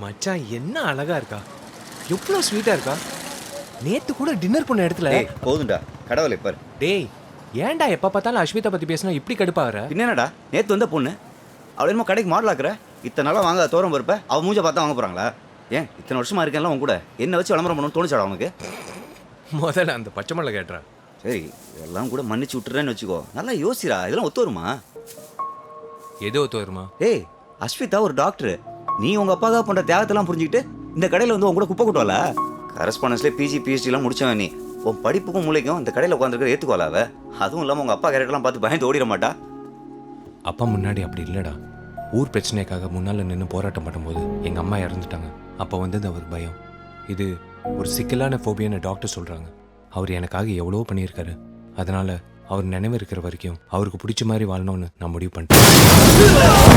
மச்சான் என்ன அழகா இருக்கா, எவ்வளோ ஸ்வீட்டா இருக்கா. நேத்து கூட டின்னர் பண்ண இடத்துல. போதுண்டா கடவுளை பாரு. டேய் ஏன்டா எப்ப பார்த்தாலும் அஸ்மிதா பத்தி பேசினா இப்படி கடுப்பாகிற? என்னடா நேத்து வந்த பொண்ணு அவள் என்னமோ கடைக்கு மாடல் ஆக்குற. இத்தனை நாளாக வாங்க தோறம் பொறுப்ப அவள் மூஞ்ச பார்த்தா வாங்க போறாங்களா? ஏன் இத்தனை வருஷமா இருக்கேன்ல உன் கூட என்ன வச்சு விளம்பரம் பண்ணணும்னு தோணுச்சாடா உனக்கு? முதல்ல அந்த பச்சை மலை கேட்டுறா. சரி இதெல்லாம் கூட மன்னிச்சு விட்டுறேன்னு வச்சுக்கோ. நல்லா யோசிடா, இதெல்லாம் ஒத்து வருமா? எது ஒத்து வருமா? ஏய் அஸ்மிதா ஒரு டாக்டர். நீ உங்க அப்பாக்காக பண்ற தியாகத்தெல்லாம் புரிஞ்சுக்கிட்டு இந்த கடையில் வந்து உங்க கூட குப்பை கொட்டுவாள? கரஸ்பாண்டன்ஸ்லேயே பிஜி பிஹெச்டிலாம் முடிச்சவன் நீ. உன் படிப்புக்கும் மூளைக்கும் இந்த கடையில் உட்காந்துருக்க ஏற்றுக்கோலாவ. அதுவும் இல்லாமல் உங்க அப்பா கேரக்டர்லாம் பார்த்து பயந்து ஓடிட மாட்டா? அப்பா முன்னாடி அப்படி இல்லைடா. ஊர் பிரச்சனைக்காக முன்னால் நின்று போராட்டம் பண்ணும்போது எங்கள் அம்மா இறந்துட்டாங்க. அப்போ வந்தது அவர் பயம். இது ஒரு சிக்கலான ஃபோபியான்னு டாக்டர் சொல்கிறாங்க. அவர் எனக்காக எவ்வளோ பண்ணியிருக்காரு. அதனால் அவர் நினைவு இருக்கிற வரைக்கும் அவருக்கு பிடிச்ச மாதிரி வாழணும்னு நான் முடிவு பண்ணிட்டேன்.